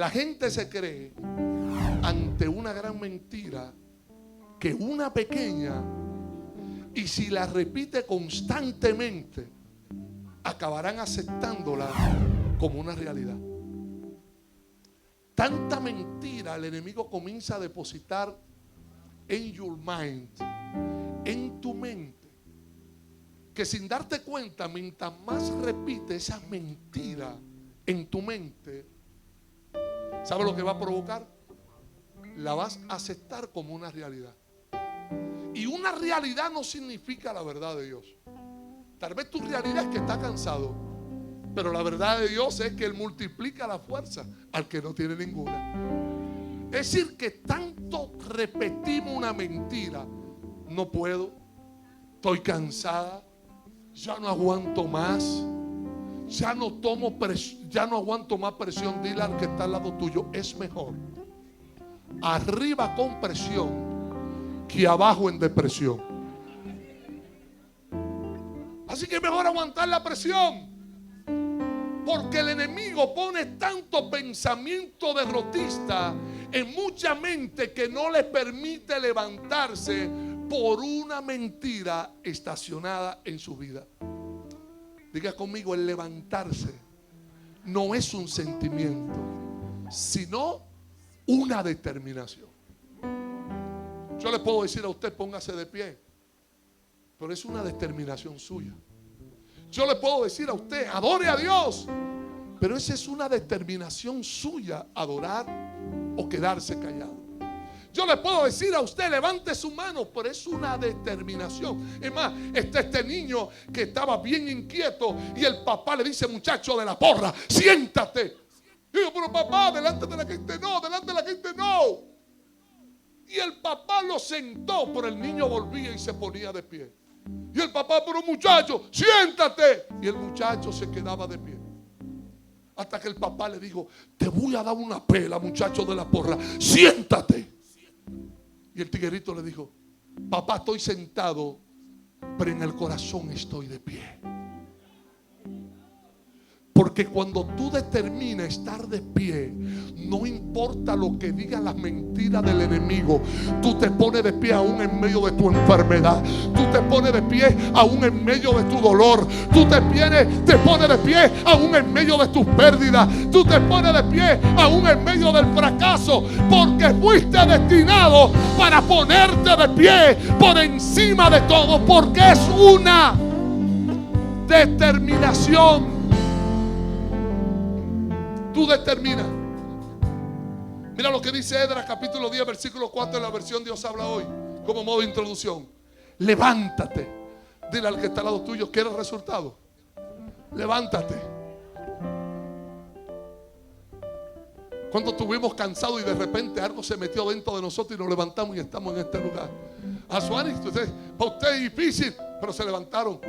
La gente se cree ante una gran mentira que una pequeña, y si la repite constantemente, acabarán aceptándola como una realidad. Tanta mentira el enemigo comienza a depositar en your mind, en tu mente, que sin darte cuenta, mientras más repite esa mentira en tu mente, ¿sabes lo que va a provocar? La vas a aceptar como una realidad. Y una realidad no significa la verdad de Dios. Tal vez tu realidad es que estás cansado, pero la verdad de Dios es que Él multiplica la fuerza al que no tiene ninguna. Es decir, que tanto repetimos una mentira. No puedo, estoy cansada, ya no aguanto más, ya no aguanto más presión. Dile al que está al lado tuyo, es mejor arriba con presión que abajo en depresión. Así que es mejor aguantar la presión, porque el enemigo pone tanto pensamiento derrotista en mucha mente que no le permite levantarse por una mentira estacionada en su vida. Diga conmigo, el levantarse no es un sentimiento, sino una determinación. Yo le puedo decir a usted, póngase de pie, pero es una determinación suya. Yo le puedo decir a usted, adore a Dios, pero esa es una determinación suya, adorar o quedarse callado. Yo le puedo decir a usted, levante su mano, pero es una determinación. Es más, este niño que estaba bien inquieto y el papá le dice, muchacho de la porra, siéntate. Y yo, pero papá, delante de la gente no, delante de la gente no. Y el papá lo sentó, pero el niño volvía y se ponía de pie. Y el papá, pero muchacho, siéntate. Y el muchacho se quedaba de pie. Hasta que el papá le dijo, te voy a dar una pela, muchacho de la porra, siéntate. Y el tiguerito le dijo, papá, estoy sentado, pero en el corazón estoy de pie. Porque cuando tú determinas estar de pie, no importa lo que digan las mentiras del enemigo, tú te pones de pie aún en medio de tu enfermedad. Tú te pones de pie aún en medio de tu dolor. Tú te pones de pie aún en medio de tus pérdidas. Tú te pones de pie aún en medio del fracaso, porque fuiste destinado para ponerte de pie por encima de todo, porque es una determinación. Tú determinas. Mira lo que dice Esdras capítulo 10 versículo 4 en la versión Dios habla hoy, como modo de introducción. Levántate. Dile al que está al lado tuyo, ¿quieres resultado? Levántate. Cuando estuvimos cansados y de repente algo se metió dentro de nosotros y nos levantamos y estamos en este lugar. A Suárez, para usted es difícil, pero se levantaron.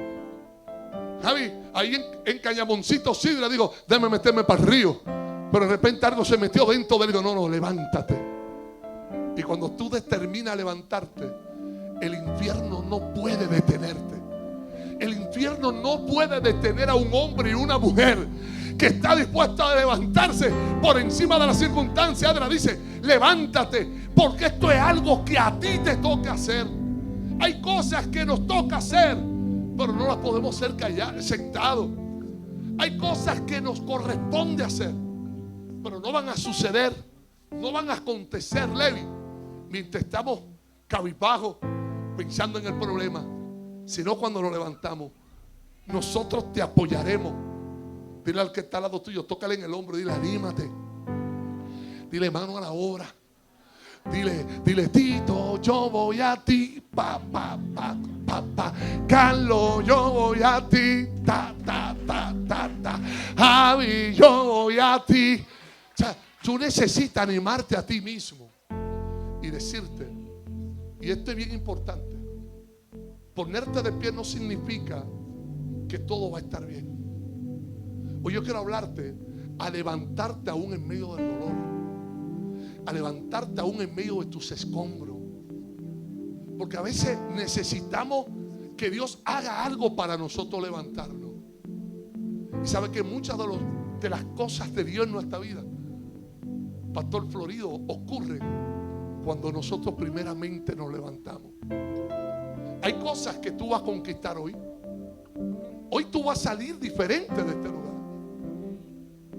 Javi, ahí en Cañamoncito Sidra digo, déjame meterme para el río. Pero de repente algo se metió dentro de él. Digo, no, levántate. Y cuando tú determinas levantarte, el infierno no puede detenerte. El infierno no puede detener a un hombre y una mujer que está dispuesta a levantarse por encima de las circunstancias. Adra dice, levántate, porque esto es algo que a ti te toca hacer. Hay cosas que nos toca hacer, pero no las podemos hacer callados, sentados. Hay cosas que nos corresponde hacer, pero no van a suceder, no van a acontecer, Levi, mientras estamos cabizbajos pensando en el problema, sino cuando nos levantamos. Nosotros te apoyaremos. Dile al que está al lado tuyo, tócale en el hombro y dile, anímate. Dile, mano a la obra. Dile, Tito, yo voy a ti. Pa. Carlos, yo voy a ti. Ta. Javi, yo voy a ti. O sea, tú necesitas animarte a ti mismo y decirte, y esto es bien importante, ponerte de pie no significa que todo va a estar bien. Hoy yo quiero hablarte a levantarte aún en medio del dolor, a levantarte aún en medio de tus escombros, porque a veces necesitamos que Dios haga algo para nosotros levantarnos. Y sabe que muchas de las cosas de Dios en nuestra vida Pastor Florido, ocurren cuando nosotros primeramente nos levantamos. Hay cosas que tú vas a conquistar hoy. Hoy tú vas a salir diferente de este lugar,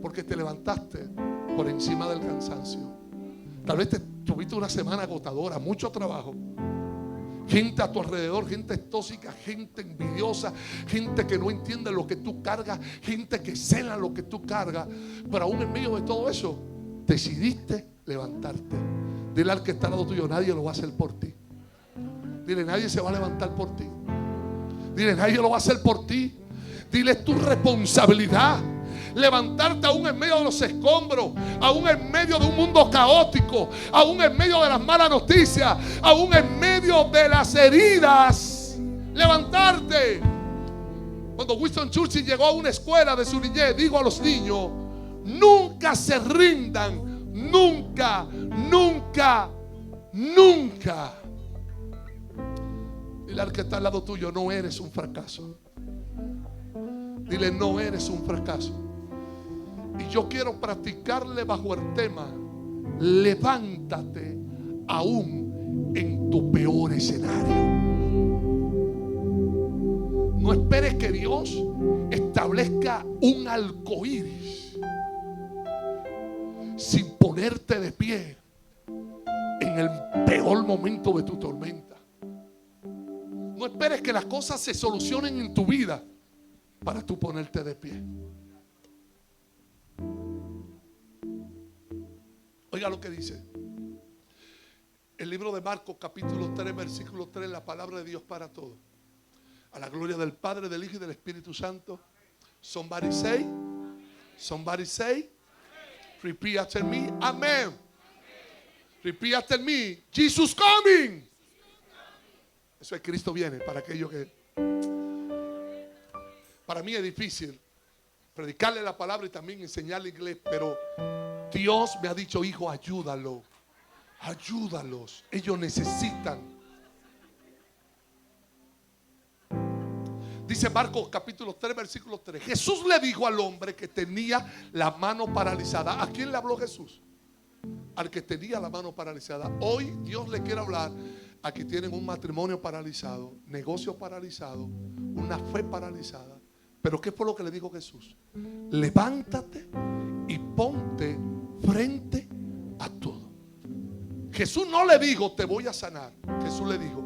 porque te levantaste por encima del cansancio. Tal vez tuviste una semana agotadora, mucho trabajo. Gente a tu alrededor, gente tóxica, gente envidiosa, gente que no entiende lo que tú cargas, gente que cela lo que tú cargas. Pero aún en medio de todo eso, decidiste levantarte. Dile al que está al lado tuyo, nadie lo va a hacer por ti. Dile, nadie se va a levantar por ti. Dile, nadie lo va a hacer por ti. Dile, es tu responsabilidad levantarte aún en medio de los escombros, aún en medio de un mundo caótico, aún en medio de las malas noticias, aún en medio de las heridas. Levantarte. Cuando Winston Churchill llegó a una escuela de su niñez, dijo a los niños: nunca se rindan, nunca, nunca, nunca. Dile al que está al lado tuyo, no eres un fracaso. Dile, no eres un fracaso. Y yo quiero practicarle bajo el tema: levántate aún en tu peor escenario. No esperes que Dios establezca un arcoíris sin ponerte de pie en el peor momento de tu tormenta. No esperes que las cosas se solucionen en tu vida para tú ponerte de pie. Oiga lo que dice el libro de Marcos, capítulo 3, versículo 3, la palabra de Dios para todos. A la gloria del Padre, del Hijo y del Espíritu Santo. Somebody say, repeat after me, amen. Repeat after me, Jesus coming. Eso es, Cristo viene. Para aquellos que, para mí es difícil predicarle la palabra y también enseñarle inglés, pero Dios me ha dicho: hijo, ayúdalo, ayúdalos, ellos necesitan. Dice Marcos capítulo 3, versículo 3. Jesús le dijo al hombre que tenía la mano paralizada. ¿A quién le habló Jesús? Al que tenía la mano paralizada. Hoy Dios le quiere hablar a que tienen un matrimonio paralizado, negocio paralizado, una fe paralizada. Pero ¿qué fue lo que le dijo Jesús? Levántate y ponte frente a todo. Jesús no le dijo: te voy a sanar. Jesús le dijo: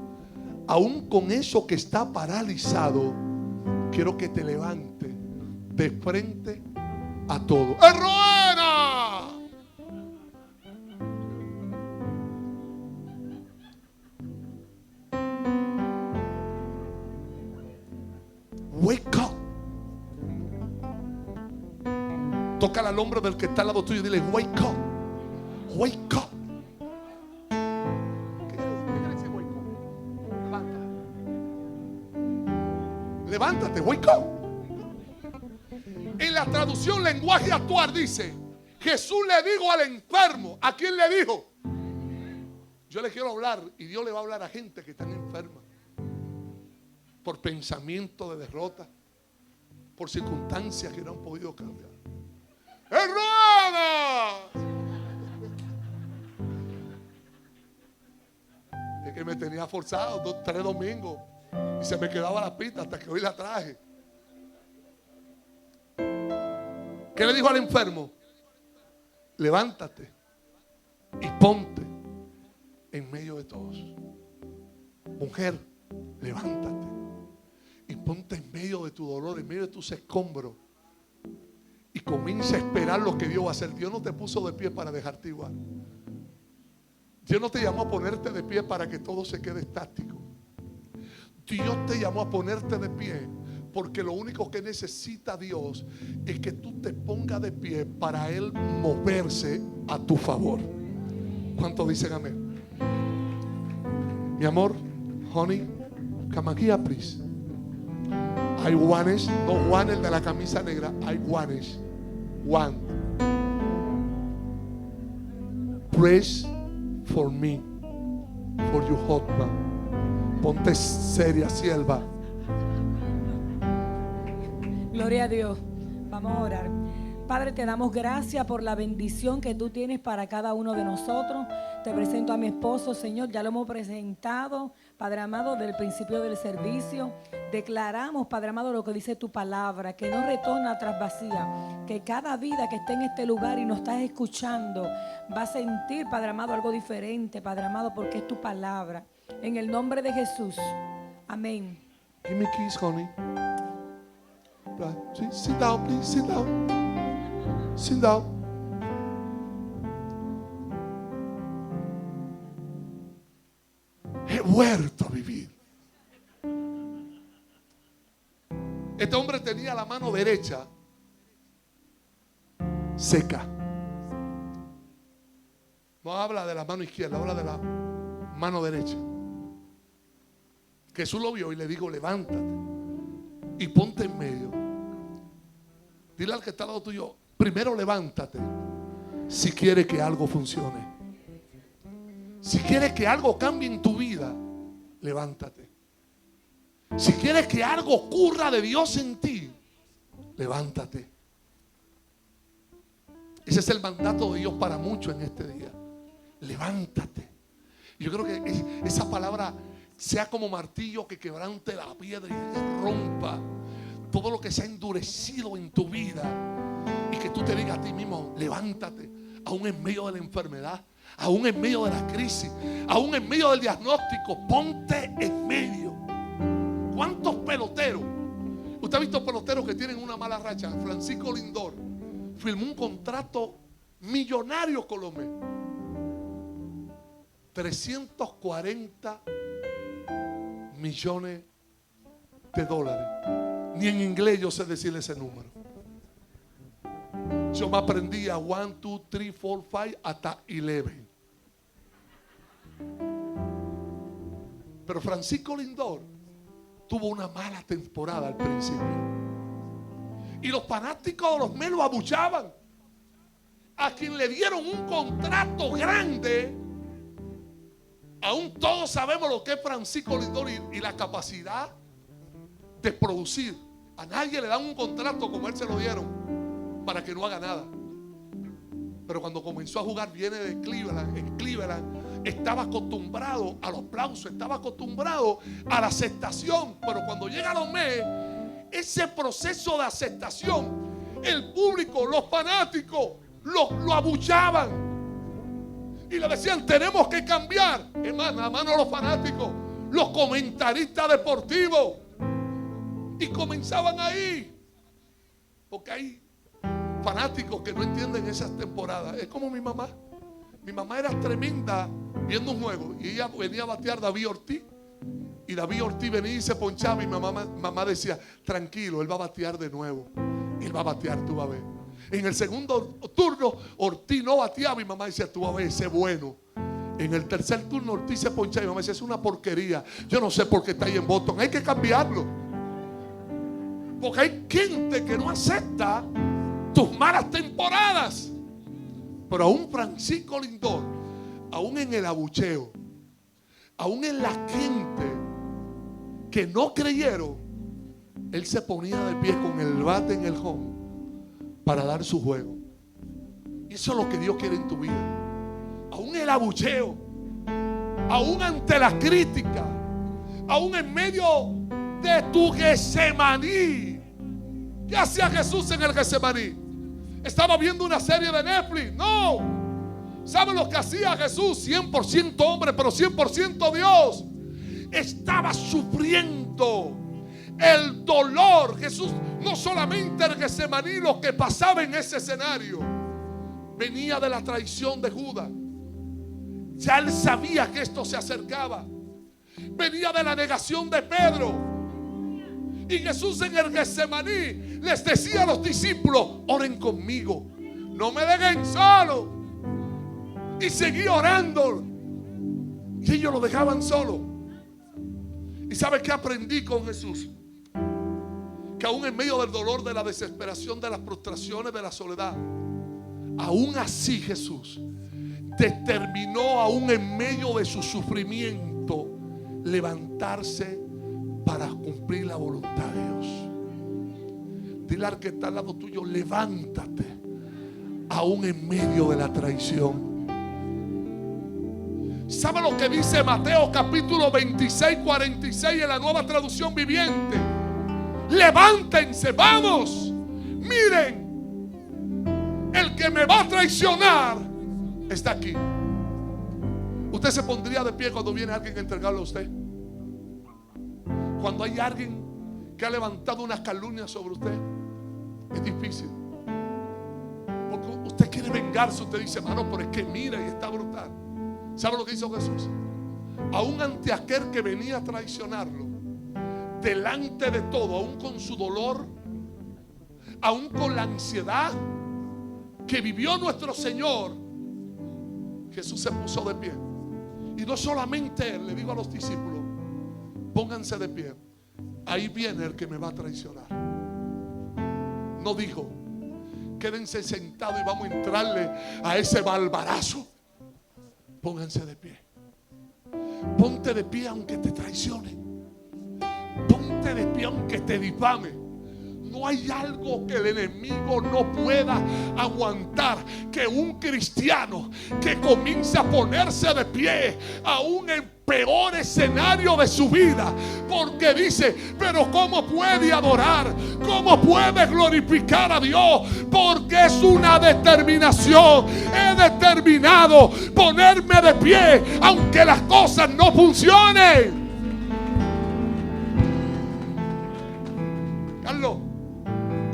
aún con eso que está paralizado, quiero que te levantes de frente a todo. ¡Errora! Wake up. Toca al hombro del que está al lado tuyo y dile: wake up, wake up. ¿Qué quiere decir wake up? Levántate, wake up. En la traducción lenguaje actual dice: Jesús le dijo al enfermo. ¿A quién le dijo? Yo le quiero hablar, y Dios le va a hablar a gente que están enferma por pensamiento de derrota, por circunstancias que no han podido cambiar. ¡Hermana! Es que me tenía forzado 3 domingos y se me quedaba la pista hasta que hoy la traje. ¿Qué le dijo al enfermo? Levántate y ponte en medio de todos. Mujer, levántate y ponte en medio de tu dolor, en medio de tus escombros, y comienza a esperar lo que Dios va a hacer. Dios no te puso de pie para dejarte igual. Dios no te llamó a ponerte de pie para que todo se quede estático. Dios te llamó a ponerte de pie porque lo único que necesita Dios es que tú te pongas de pie para Él moverse a tu favor. ¿Cuántos dicen amén? Mi amor, honey, come here please. Hay Juanes, no Juan el de la camisa negra, hay Juanes. Juan. Praise for me, for your husband. Ponte seria, sierva. Gloria a Dios. Vamos a orar. Padre, te damos gracias por la bendición que tú tienes para cada uno de nosotros. Te presento a mi esposo, Señor, ya lo hemos presentado, Padre amado, desde el principio del servicio. Declaramos, Padre amado, lo que dice tu palabra, que no retorna tras vacía, que cada vida que esté en este lugar y nos estás escuchando va a sentir, Padre amado, algo diferente, Padre amado, porque es tu palabra. En el nombre de Jesús. Amén. Give me keys, honey. Sí, sit down, please, sit down. Sit down. He vuelto a vivir. Este hombre tenía la mano derecha seca. No habla de la mano izquierda, habla de la mano derecha. Jesús lo vio y le dijo: levántate y ponte en medio. Dile al que está al lado tuyo: primero levántate si quieres que algo funcione. Si quieres que algo cambie en tu vida, levántate. Si quieres que algo ocurra de Dios en ti, levántate. Ese es el mandato de Dios para muchos en este día. Levántate. Yo creo que esa palabra sea como martillo que quebrante la piedra y que rompa todo lo que se ha endurecido en tu vida, y que tú te digas a ti mismo: levántate, aún en medio de la enfermedad, aún en medio de la crisis, aún en medio del diagnóstico, ponte en medio. ¿Cuántos peloteros? Usted ha visto peloteros que tienen una mala racha. Francisco Lindor firmó un contrato millonario con los Mets, $340 millones. Ni en inglés yo sé decirle ese número. Yo me aprendía 1, 2, 3, 4, 5 hasta 11. Pero Francisco Lindor tuvo una mala temporada al principio, y los fanáticos de los Mets lo abuchaban. A quien le dieron un contrato grande, aún todos sabemos lo que es Francisco Lindor y la capacidad de producir. A nadie le dan un contrato como él se lo dieron para que no haga nada. Pero cuando comenzó a jugar, viene de Cleveland. En Cleveland estaba acostumbrado a los aplausos, estaba acostumbrado a la aceptación. Pero cuando llega a los Mets, ese proceso de aceptación, el público, los fanáticos lo abuchaban y le decían: tenemos que cambiar. Es más, nada más no los fanáticos, los comentaristas deportivos. Y comenzaban ahí, porque hay fanáticos que no entienden esas temporadas. Es como mi mamá. Mi mamá era tremenda viendo un juego, y ella venía a batear David Ortiz, y David Ortiz venía y se ponchaba, y mamá decía: tranquilo, él va a batear de nuevo, él va a batear, tú vas a ver. En el segundo turno Ortiz no bateaba, y mamá decía: tú vas a ver, ese es bueno. En el tercer turno Ortiz se ponchaba, y mamá decía: es una porquería, yo no sé por qué está ahí en Boston, hay que cambiarlo. Porque hay gente que no acepta tus malas temporadas. Pero aún Francisco Lindor, aún en el abucheo, aún en la gente que no creyeron, él se ponía de pie con el bate en el home para dar su juego. Y eso es lo que Dios quiere en tu vida. Aún el abucheo, aún ante la crítica, aún en medio de tu Getsemaní. ¿Qué hacía Jesús en el Getsemaní? ¿Estaba viendo una serie de Netflix? No. ¿Saben lo que hacía Jesús? 100% hombre, pero 100% Dios. Estaba sufriendo el dolor. Jesús, no solamente el Getsemaní, lo que pasaba en ese escenario, venía de la traición de Judas. Ya él sabía que esto se acercaba. Venía de la negación de Pedro. Y Jesús en el Getsemaní les decía a los discípulos: oren conmigo, no me dejen solo. Y seguía orando, y ellos lo dejaban solo. ¿Y sabes qué aprendí con Jesús? Que aún en medio del dolor, de la desesperación, de las frustraciones, de la soledad, aún así Jesús determinó, aún en medio de su sufrimiento, levantarse para cumplir la voluntad de Dios. Dile al que está al lado tuyo: levántate aún en medio de la traición. ¿Sabe lo que dice Mateo capítulo 26, 46 en la Nueva Traducción Viviente? Levántense, vamos, miren, el que me va a traicionar está aquí. ¿Usted se pondría de pie cuando viene alguien a entregarlo a usted? Cuando hay alguien que ha levantado una calumnia sobre usted, es difícil, porque usted quiere vengarse. Usted dice, hermano, pero es que mira y está brutal. ¿Sabe lo que hizo Jesús? Aún ante aquel que venía a traicionarlo, delante de todo, aún con su dolor, aún con la ansiedad que vivió nuestro Señor, Jesús se puso de pie. Y no solamente él, le digo a los discípulos, pónganse de pie, ahí viene el que me va a traicionar. No dijo, quédense sentados y vamos a entrarle a ese barbarazo. Pónganse de pie. Ponte de pie aunque te traicione. Ponte de pie aunque te difame. No hay algo que el enemigo no pueda aguantar que un cristiano que comience a ponerse de pie aún en peor escenario de su vida, porque dice, pero ¿cómo puede adorar? ¿Cómo puede glorificar a Dios? Porque es una determinación. He determinado ponerme de pie aunque las cosas no funcionen. Carlos,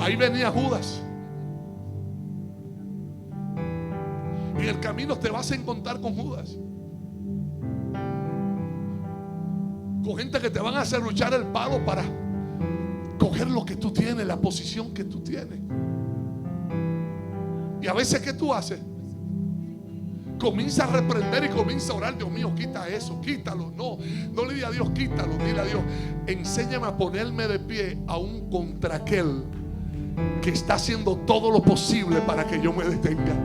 ahí venía Judas. En el camino te vas a encontrar con Judas, con gente que te van a hacer luchar el palo para coger lo que tú tienes, la posición que tú tienes. Y a veces, ¿qué tú haces? Comienza a reprender y comienza a orar. Dios mío, quita eso, quítalo. No le diga a Dios, quítalo. Dile a Dios, enséñame a ponerme de pie aún contra aquel que está haciendo todo lo posible para que yo me detenga.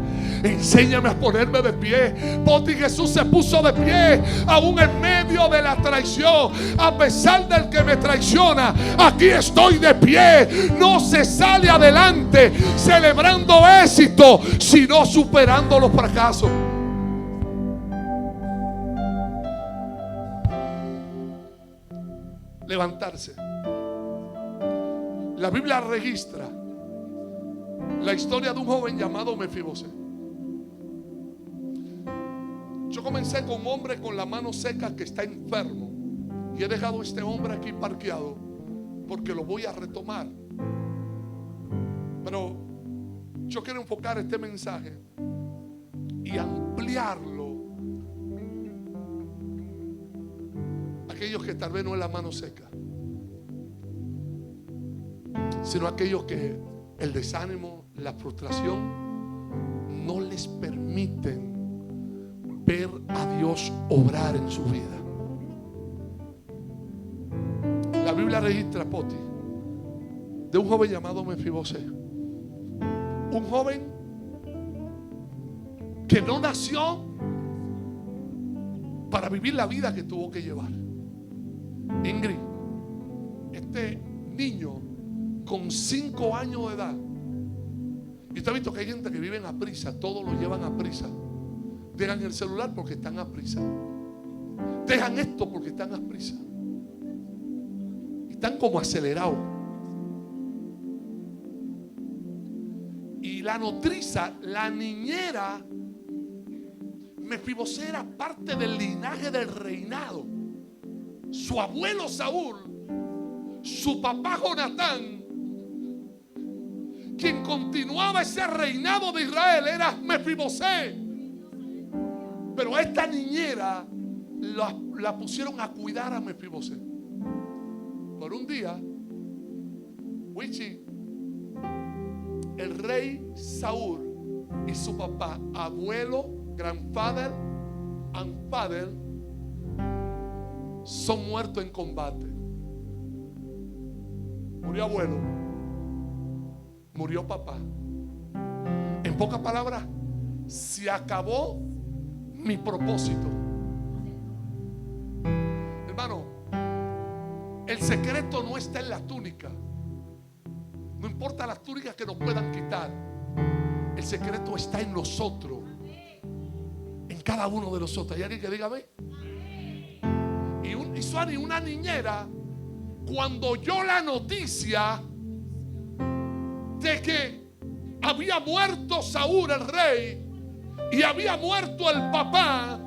Enséñame a ponerme de pie. Porque Jesús se puso de pie aún en medio de la traición. A pesar del que me traiciona, aquí estoy de pie. No se sale adelante celebrando éxito, sino superando los fracasos. Levantarse. La Biblia registra la historia de un joven llamado Mefibosé. Yo comencé con un hombre con la mano seca que está enfermo, y he dejado a este hombre aquí parqueado porque lo voy a retomar. Pero yo quiero enfocar este mensaje y ampliarlo a aquellos que tal vez no es la mano seca, sino aquellos que el desánimo, la frustración no les permiten ver a Dios obrar en su vida. La Biblia registra, Poti, de un joven llamado Mefibosé. Un joven que no nació para vivir la vida que tuvo que llevar. Ingrid, este niño con 5 años de edad, y usted ha visto que hay gente que vive a prisa, todo lo llevan a prisa. Dejan el celular porque están a prisa, dejan esto porque están a prisa, y están como acelerados. Y la nodriza, la niñera Mefibosé, era parte del linaje del reinado. Su abuelo Saúl, su papá Jonatán, quien continuaba ese reinado de Israel, era Mefibosé. Pero a esta niñera la pusieron a cuidar a Mefibosé. Por un día, Wichi, el rey Saúl y su papá, abuelo, grandfather and father, son muertos en combate. Murió abuelo, murió papá. En pocas palabras, se acabó mi propósito. Hermano, el secreto no está en la túnica. No importa las túnicas que nos puedan quitar. El secreto está en nosotros, en cada uno de nosotros. ¿Hay alguien que diga amén? Y Suani, una niñera, cuando oyó la noticia de que había muerto Saúl el rey y había muerto el papá,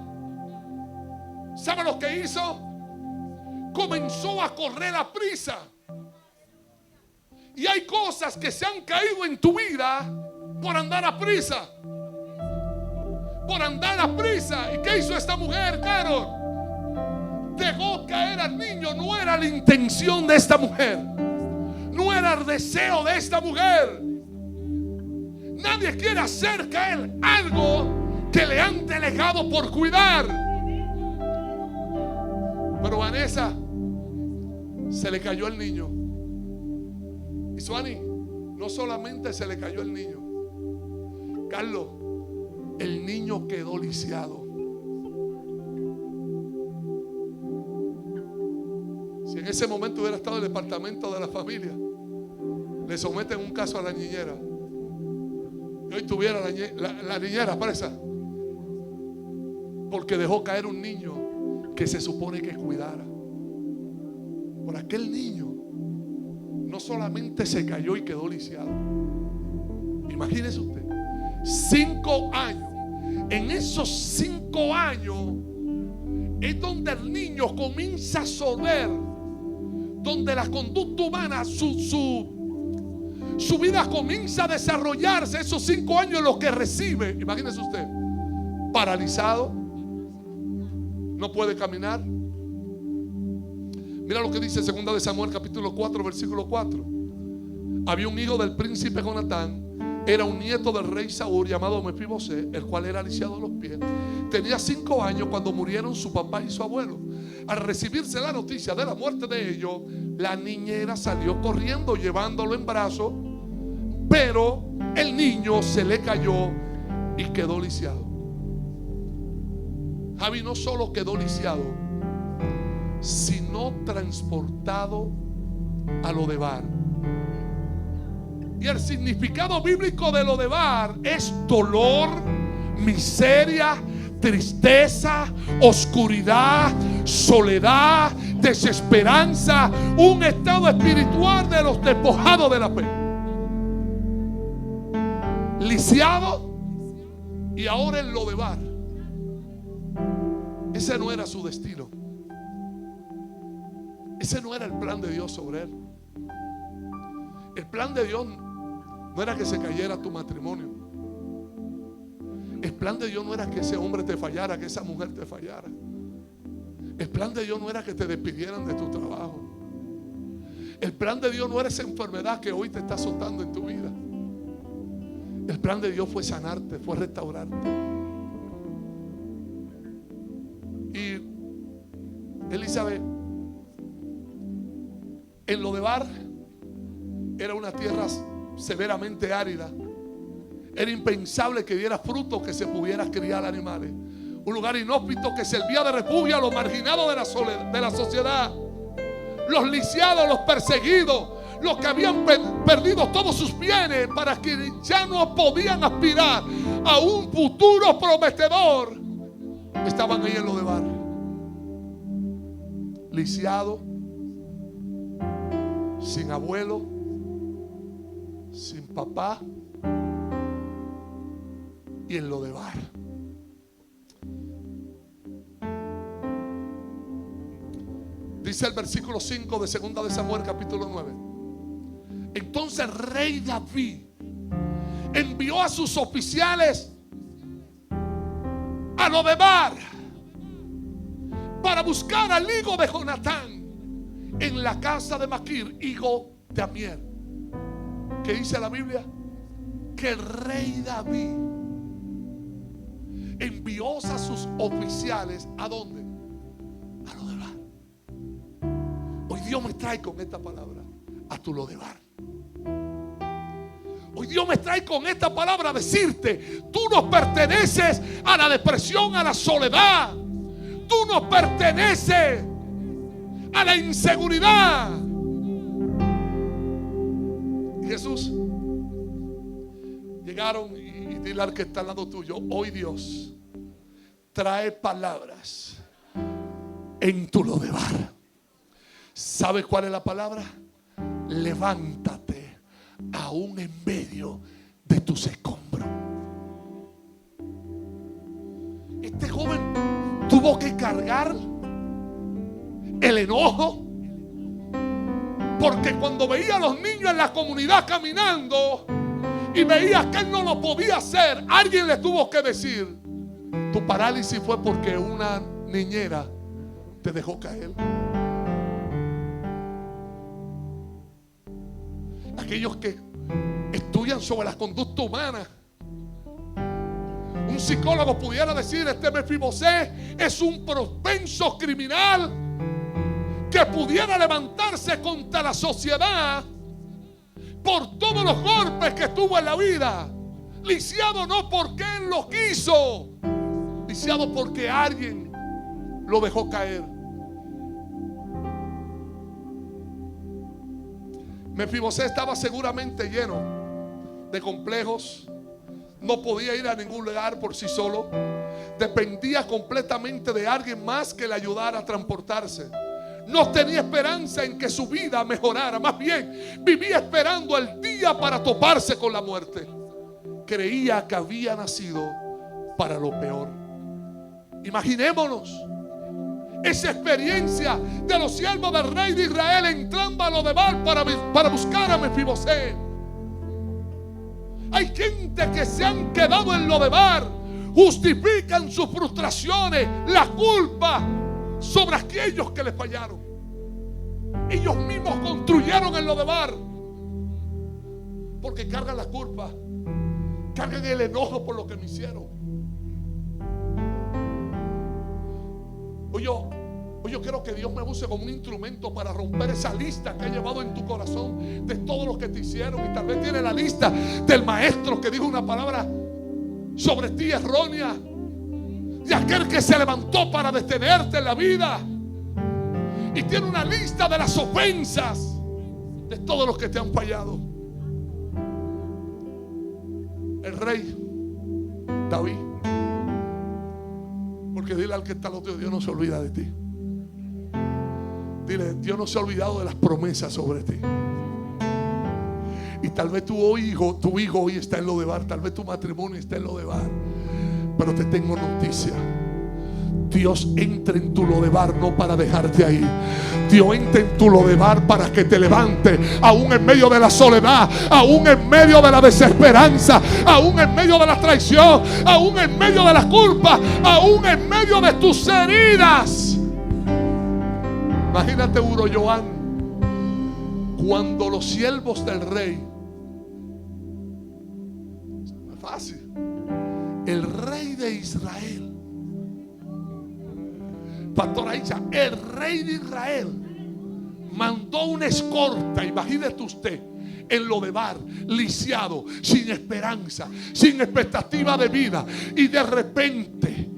¿sabe lo que hizo? Comenzó a correr a prisa. Y hay cosas que se han caído en tu vida por andar a prisa. Por andar a prisa. ¿Y qué hizo esta mujer, Carol? Dejó caer al niño. No era la intención de esta mujer. No era el deseo de esta mujer. Nadie quiere hacer caer algo que le han delegado por cuidar. Pero Vanessa, se le cayó el niño. Y Suani, no solamente se le cayó el niño, Carlos, el niño quedó lisiado. Si en ese momento hubiera estado el departamento de la familia, le someten un caso a la niñera. Y hoy tuviera la niñera presa, porque dejó caer un niño que se supone que cuidara. Por aquel niño no solamente se cayó y quedó lisiado. Imagínese usted, 5 años. En esos 5 años es donde el niño comienza a absorber, donde la conducta humana, su vida comienza a desarrollarse. Esos 5 años en los que recibe, imagínese usted, paralizado, no puede caminar. Mira lo que dice 2 de Samuel capítulo 4 versículo 4. Había un hijo del príncipe Jonatán, era un nieto del rey Saúl llamado Mefibosé, el cual era lisiado de los pies. Tenía 5 años cuando murieron su papá y su abuelo. Al recibirse la noticia de la muerte de ellos, la niñera salió corriendo llevándolo en brazos, pero el niño se le cayó y quedó lisiado. Javi no solo quedó lisiado, sino transportado a Lodebar. Y el significado bíblico de Lodebar es dolor, miseria, tristeza, oscuridad, soledad, desesperanza, un estado espiritual de los despojados de la fe. Lisiado y ahora en Lodebar. Ese no era su destino. Ese no era el plan de Dios sobre él. El plan de Dios no era que se cayera tu matrimonio. El plan de Dios no era que ese hombre te fallara, que esa mujer te fallara. El plan de Dios no era que te despidieran de tu trabajo. El plan de Dios no era esa enfermedad que hoy te está azotando en tu vida. El plan de Dios fue sanarte, fue restaurarte. Y Elizabeth, en Lodebar era una tierra severamente árida. Era impensable que diera fruto, que se pudiera criar animales. Un lugar inhóspito que servía de refugio a los marginados de la sociedad, los lisiados, los perseguidos, los que habían perdido todos sus bienes, para que ya no podían aspirar a un futuro prometedor. Estaban ahí en Lodebar, lisiados, sin abuelo, sin papá, y en Lodebar. Dice el versículo 5 de 2 de Samuel capítulo 9. Entonces el rey David envió a sus oficiales a Lodebar para buscar al hijo de Jonatán en la casa de Maquir, hijo de Amiel. ¿Qué dice la Biblia? Que el rey David envió a sus oficiales ¿a dónde? A Lodebar. Hoy Dios me trae con esta palabra a tu Lodebar. Hoy Dios me trae con esta palabra a decirte: tú no perteneces a la depresión, a la soledad. Tú no perteneces a la inseguridad. Jesús Llegaron y dile al que está al lado tuyo: hoy Dios trae palabras en tu Lodebar. ¿Sabes cuál es la palabra? Levántate aún en medio de tus escombros. Este joven tuvo que cargar el enojo, porque cuando veía a los niños en la comunidad caminando y veía que él no lo podía hacer, alguien le tuvo que decir: tu parálisis fue porque una niñera te dejó caer. Aquellos que estudian sobre la conducta humana, un psicólogo pudiera decir: este Mefibosé es un propenso criminal que pudiera levantarse contra la sociedad por todos los golpes que tuvo en la vida. Lisiado no porque él lo quiso, lisiado porque alguien lo dejó caer. Mefibosé estaba seguramente lleno de complejos. No podía ir a ningún lugar por sí solo. Dependía completamente de alguien más que le ayudara a transportarse. No tenía esperanza en que su vida mejorara. Más bien, vivía esperando el día para toparse con la muerte. Creía que había nacido para lo peor. Imaginémonos esa experiencia de los siervos del rey de Israel entrando a Lodebar para buscar a Mefibosé. Hay gente que se han quedado en Lodebar, justifican sus frustraciones, la culpa sobre aquellos que les fallaron. Ellos mismos construyeron el Lodebar porque cargan la culpa, cargan el enojo por lo que me hicieron. Hoy yo quiero que Dios me use como un instrumento para romper esa lista que ha llevado en tu corazón de todo lo que te hicieron. Y tal vez tiene la lista del maestro que dijo una palabra sobre ti errónea, de aquel que se levantó para detenerte en la vida, y tiene una lista de las ofensas de todos los que te han fallado. El rey David, porque dile al que está al otro: Dios no se olvida de ti. Dile: Dios no se ha olvidado de las promesas sobre ti. Y tal vez tu hijo hoy está en Lodebar, tal vez tu matrimonio está en Lodebar, pero te tengo noticia: Dios entra en tu Lodebar no para dejarte ahí. Dios entra en tu Lodebar para que te levante, aún en medio de la soledad, aún en medio de la desesperanza, aún en medio de la traición, aún en medio de la culpa, aún en medio de tus heridas. Imagínate, Uroyoán, cuando los siervos del rey, no es fácil, el rey de Israel, Pastor Aicha, el rey de Israel mandó una escorta, imagínate usted, en Lodebar, lisiado, sin esperanza, sin expectativa de vida, y de repente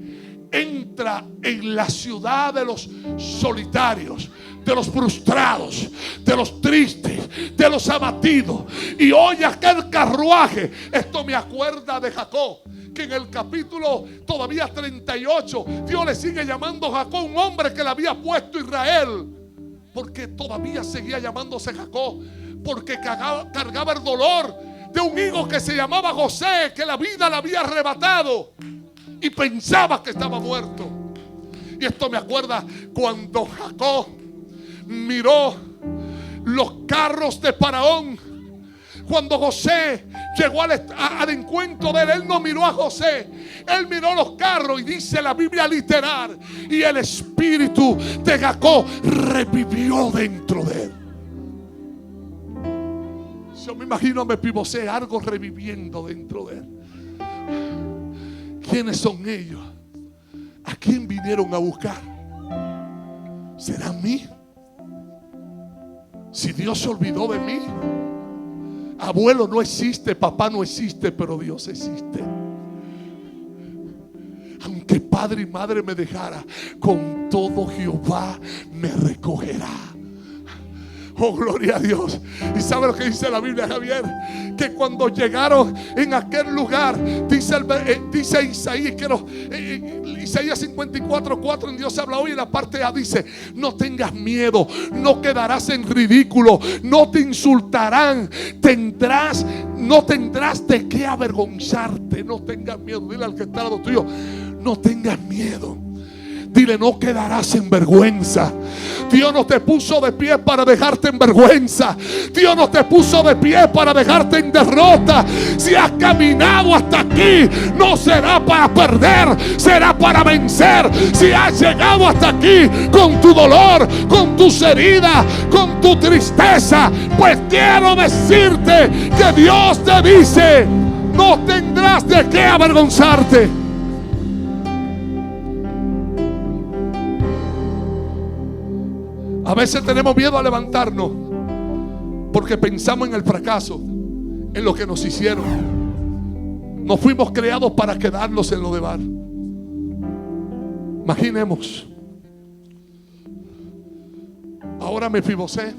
entra en la ciudad de los solitarios, de los frustrados, de los tristes, de los abatidos, y oye aquel carruaje. Esto me acuerda de Jacob, que en el capítulo todavía 38 Dios le sigue llamando a Jacob un hombre que le había puesto Israel, porque todavía seguía llamándose Jacob, porque cargaba el dolor de un hijo que se llamaba José, que la vida le había arrebatado y pensaba que estaba muerto. Y esto me acuerda cuando Jacob miró los carros de Faraón. Cuando José llegó al encuentro de él, él no miró a José, él miró los carros, y dice la Biblia literal: y el espíritu de Jacob revivió dentro de él. Yo me imagino a Mefibosé algo reviviendo dentro de él. ¿Quiénes son ellos? ¿A quién vinieron a buscar? ¿Será a mí? Si Dios se olvidó de mí. Abuelo no existe, papá no existe, pero Dios existe. Aunque padre y madre me dejara, con todo Jehová me recogerá. Oh, gloria a Dios. ¿Y sabe lo que dice la Biblia, Javier? que cuando llegaron en aquel lugar, dice Isaías, Isaías 54:4, en Dios habla hoy, en la parte A dice: no tengas miedo, no quedarás en ridículo, no te insultarán, no tendrás de qué avergonzarte. No tengas miedo. Dile al que está al lado tuyo: no tengas miedo. Dile: no quedarás en vergüenza. Dios no te puso de pie para dejarte en vergüenza. Dios no te puso de pie para dejarte en derrota. Si has caminado hasta aquí, no será para perder, será para vencer. Si has llegado hasta aquí con tu dolor, con tus heridas, con tu tristeza, pues quiero decirte que Dios te dice: no tendrás de qué avergonzarte. A veces tenemos miedo a levantarnos porque pensamos en el fracaso, en lo que nos hicieron. No fuimos creados para quedarnos en Lodebar. Imaginemos, ahora Mefibosé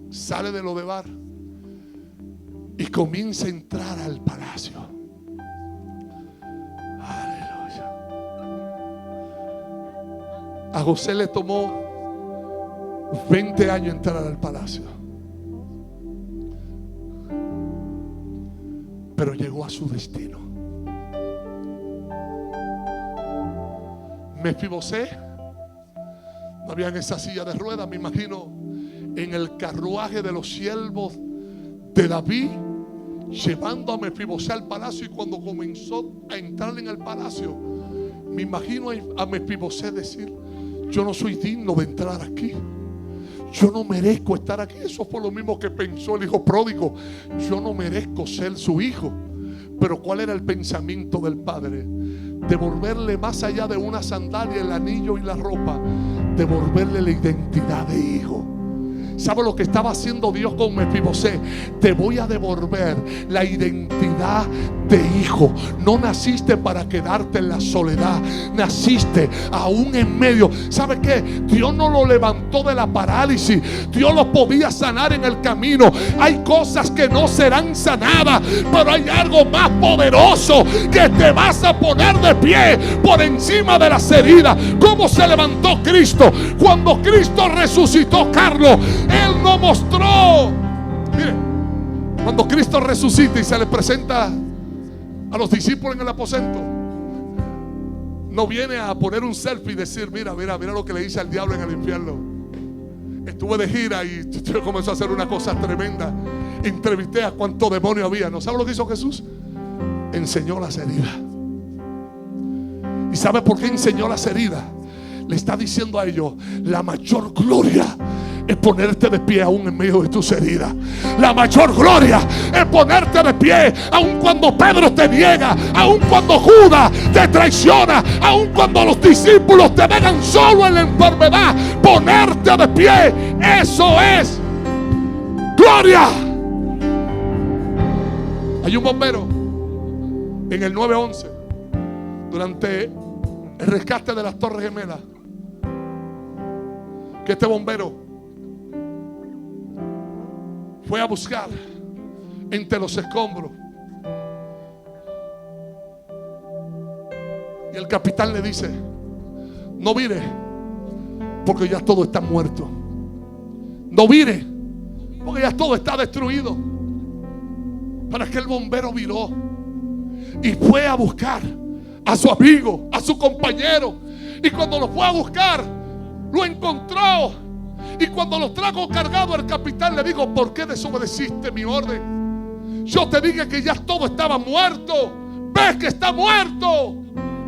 sale de Lodebar y comienza a entrar al palacio. Aleluya. A José le tomó 20 años entrar al palacio, pero llegó a su destino. Mefibosé no había en esa silla de ruedas, me imagino, en el carruaje de los siervos de David, llevando a Mefibosé al palacio. Y cuando comenzó a entrar en el palacio, me imagino a Mefibosé decir: yo no soy digno de entrar aquí, yo no merezco estar aquí. Eso fue lo mismo que pensó el hijo pródigo: yo no merezco ser su hijo. Pero ¿cuál era el pensamiento del padre? Devolverle, más allá de una sandalia, el anillo y la ropa, devolverle la identidad de hijo. ¿Sabe lo que estaba haciendo Dios con Mefibosé? Te voy a devolver la identidad de hijo. No naciste para quedarte en la soledad, naciste aún en medio. ¿Sabe qué? Dios no lo levantó de la parálisis, Dios lo podía sanar en el camino. Hay cosas que no serán sanadas, pero hay algo más poderoso que te vas a poner de pie por encima de las heridas. ¿Cómo se levantó Cristo? Cuando Cristo resucitó, Carlos, Él no mostró. Mire, cuando Cristo resucita y se le presenta a los discípulos en el aposento, no viene a poner un selfie y decir: mira lo que le hice al diablo en el infierno. Estuve de gira y comenzó a hacer una cosa tremenda. Entrevisté a cuánto demonio había. ¿No sabe lo que hizo Jesús? Enseñó las heridas. ¿Y sabe por qué enseñó las heridas? Le está diciendo a ellos: la mayor gloria es ponerte de pie aún en medio de tus heridas. La mayor gloria es ponerte de pie aún cuando Pedro te niega, aún cuando Judas te traiciona, aún cuando los discípulos te dejan solo en la enfermedad. Ponerte de pie, eso es gloria. Hay un bombero en el 911 durante el rescate de las Torres Gemelas, que este bombero fue a buscar entre los escombros. Y el capitán le dice: no vire, porque ya todo está muerto. No vire, porque ya todo está destruido. Para que el bombero viró y fue a buscar a su amigo, a su compañero. Y cuando lo fue a buscar, lo encontró. Y cuando lo trajo cargado, el capitán le dijo: ¿por qué desobedeciste mi orden? Yo te dije que ya todo estaba muerto. ¿Ves que está muerto?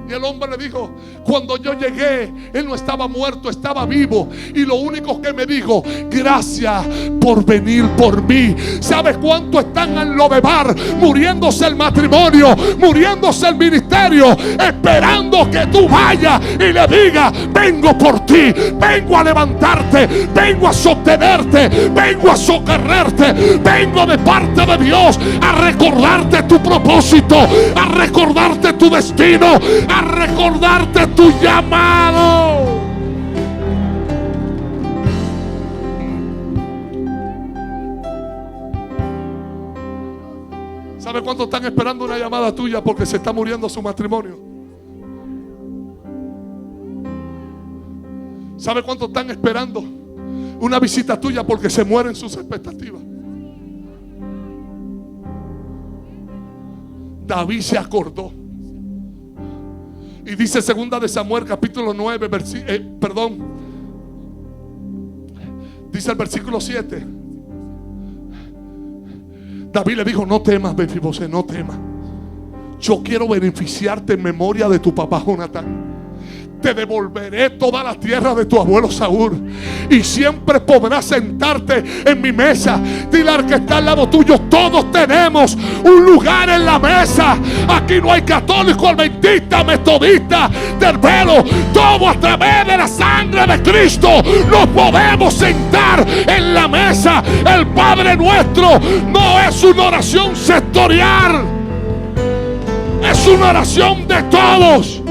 Y el hombre le dijo: cuando yo llegué, él no estaba muerto, estaba vivo. Y lo único que me dijo: gracias por venir por mí. ¿Sabes cuánto están en Lodebar? Muriéndose el matrimonio, muriéndose el ministerio, esperando que tú vayas y le digas: vengo por ti, vengo a levantarte, vengo a sostenerte, vengo a socorrerte, vengo de parte de Dios a recordarte tu propósito, a recordarte tu destino, a recordarte tu llamado. ¿Sabe cuántos están esperando una llamada tuya porque se está muriendo su matrimonio? ¿Sabe cuántos están esperando una visita tuya porque se mueren sus expectativas? David se acordó. Y dice 2 de Samuel capítulo 9 dice el versículo 7. David le dijo: no temas, Mefiboset, no temas. Yo quiero beneficiarte en memoria de tu papá Jonatán. Te devolveré toda la tierra de tu abuelo Saúl, y siempre podrás sentarte en mi mesa. Dile al que está al lado tuyo: todos tenemos un lugar en la mesa. Aquí no hay católico, adventista, metodista, tervero. Todo a través de la sangre de Cristo nos podemos sentar en la mesa. El Padre Nuestro no es una oración sectorial, es una oración de todos.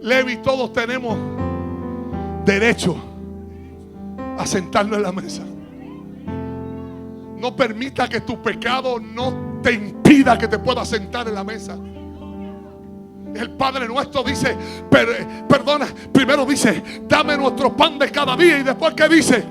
Levi, todos tenemos derecho a sentarnos en la mesa. No permita que tu pecado no te impida que te puedas sentar en la mesa. El Padre Nuestro dice, perdona, primero dice: dame nuestro pan de cada día. Y después, ¿qué dice?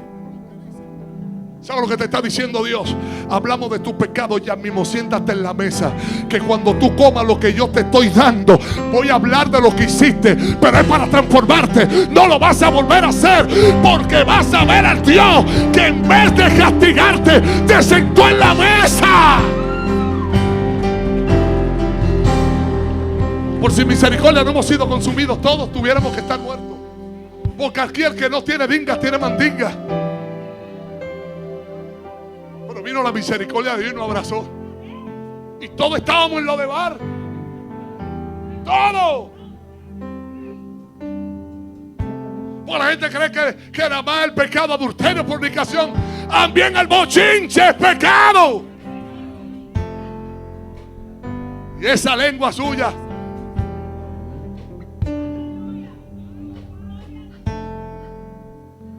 ¿Sabes lo que te está diciendo Dios? Hablamos de tu pecado ya mismo. Siéntate en la mesa, que cuando tú comas lo que yo te estoy dando, voy a hablar de lo que hiciste, pero es para transformarte. No lo vas a volver a hacer, porque vas a ver al Dios que en vez de castigarte te sentó en la mesa. Por si misericordia no hemos sido consumidos, todos tuviéramos que estar muertos, porque aquí el que no tiene dingas tiene mandingas. Vino la misericordia de Dios y nos abrazó. Y todos estábamos en lo de bar. Todo. Porque la gente cree que nada más el pecado, adulterio, fornicación. También el bochinche es pecado. Y esa lengua suya.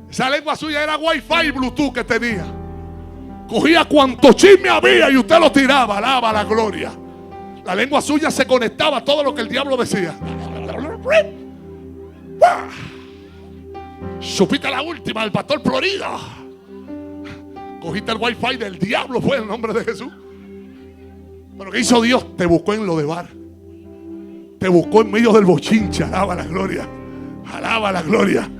Esa lengua suya era Wi-Fi y Bluetooth que tenía. Cogía cuanto chisme había y usted lo tiraba. Alaba la gloria. La lengua suya se conectaba a todo lo que el diablo decía. Supiste la última del pastor Florida. Cogiste el wifi del diablo, fue en el nombre de Jesús. Pero ¿qué hizo Dios? Te buscó en lo de bar. Te buscó en medio del bochinche. Alaba la gloria. Alaba la gloria.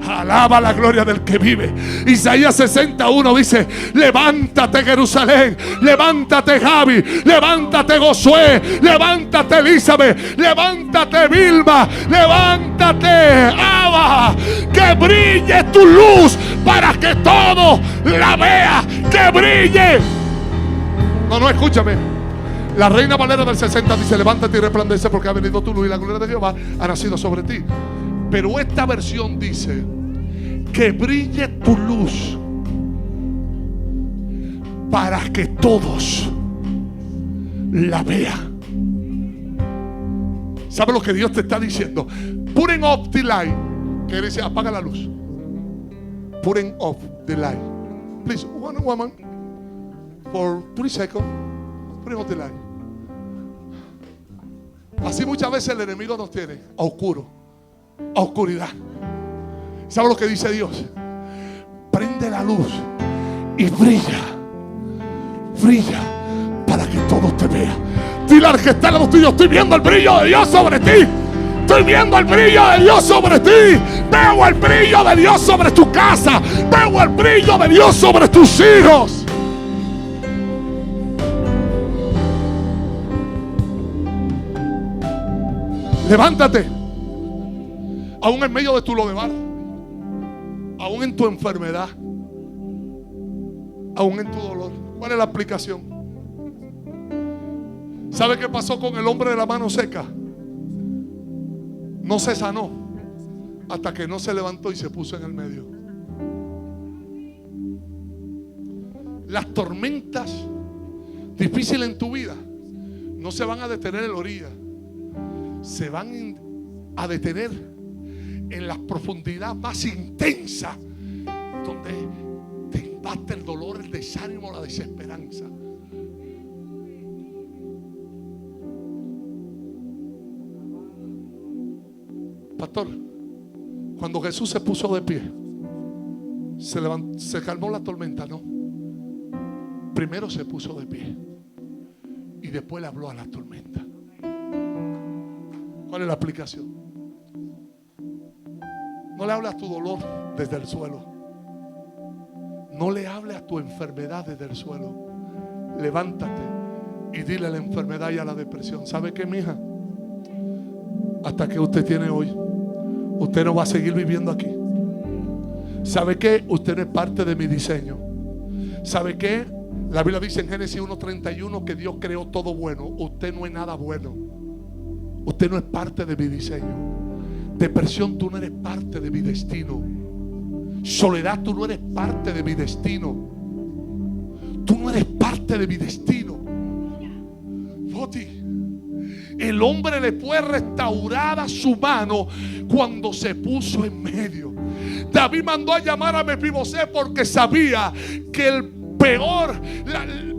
Alaba la gloria del que vive. Isaías 61 dice: levántate, Jerusalén, levántate, Javi, levántate, Josué, levántate, Elizabeth, levántate, Vilma, levántate, Abba, que brille tu luz para que todo la vea, que brille. No, escúchame. La Reina Valera del 60 dice: levántate y resplandece, porque ha venido tu luz y la gloria de Jehová ha nacido sobre ti. Pero esta versión dice: que brille tu luz para que todos la vean. ¿Sabe lo que Dios te está diciendo? Putting off the light. Que dice: apaga la luz. Putting off the light. Please, one woman, for 3 seconds. Putting off the light. Así muchas veces el enemigo nos tiene a oscuro, a oscuridad. ¿Sabe lo que dice Dios? Prende la luz y brilla, brilla para que todos te vean. Dile al que está al lado tuyo: estoy viendo el brillo de Dios sobre ti. Estoy viendo el brillo de Dios sobre ti. Veo el brillo de Dios sobre tu casa. Veo el brillo de Dios sobre tus hijos. Levántate. Aún en medio de tu lodebar, aún en tu enfermedad, aún en tu dolor. ¿Cuál es la aplicación? ¿Sabe qué pasó con el hombre de la mano seca? No se sanó hasta que no se levantó y se puso en el medio. Las tormentas difíciles en tu vida no se van a detener en la orilla, se van a detener en la profundidad más intensa, donde te embate el dolor, el desánimo, la desesperanza. Pastor, cuando Jesús se puso de pie, se calmó la tormenta, ¿no? Primero se puso de pie y después le habló a la tormenta. ¿Cuál es la aplicación? No le hables a tu dolor desde el suelo. No le hables a tu enfermedad desde el suelo. Levántate y dile a la enfermedad y a la depresión: ¿sabe qué, mija? Hasta que usted tiene hoy, usted no va a seguir viviendo aquí. ¿Sabe qué? Usted no es parte de mi diseño. ¿Sabe qué? La Biblia dice en Génesis 1:31 que Dios creó todo bueno. Usted no es nada bueno. Usted no es parte de mi diseño. Depresión, tú no eres parte de mi destino. Soledad, tú no eres parte de mi destino. Tú no eres parte de mi destino. Foti, el hombre le fue restaurada su mano cuando se puso en medio. David mandó a llamar a Mefibosé porque sabía que el peor,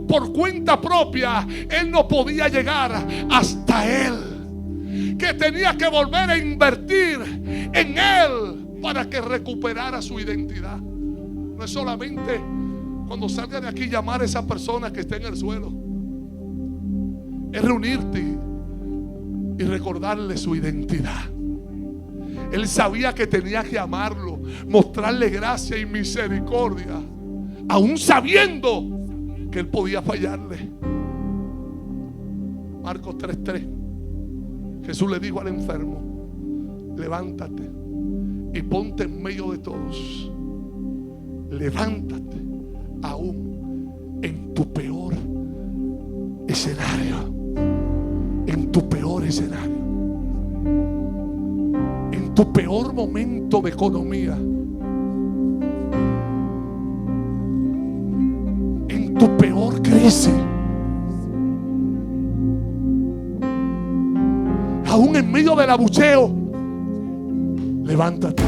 por cuenta propia, él no podía llegar hasta él, que tenía que volver a invertir en él para que recuperara su identidad. No es solamente cuando salga de aquí llamar a esa persona que está en el suelo, es reunirte y recordarle su identidad. Él sabía que tenía que amarlo, mostrarle gracia y misericordia, aún sabiendo que él podía fallarle. Marcos 3:3. Jesús le dijo al enfermo: levántate y ponte en medio de todos. Levántate aún en tu peor escenario. En tu peor escenario. En tu peor momento de economía. En tu peor crisis. Aún en medio del abucheo, levántate.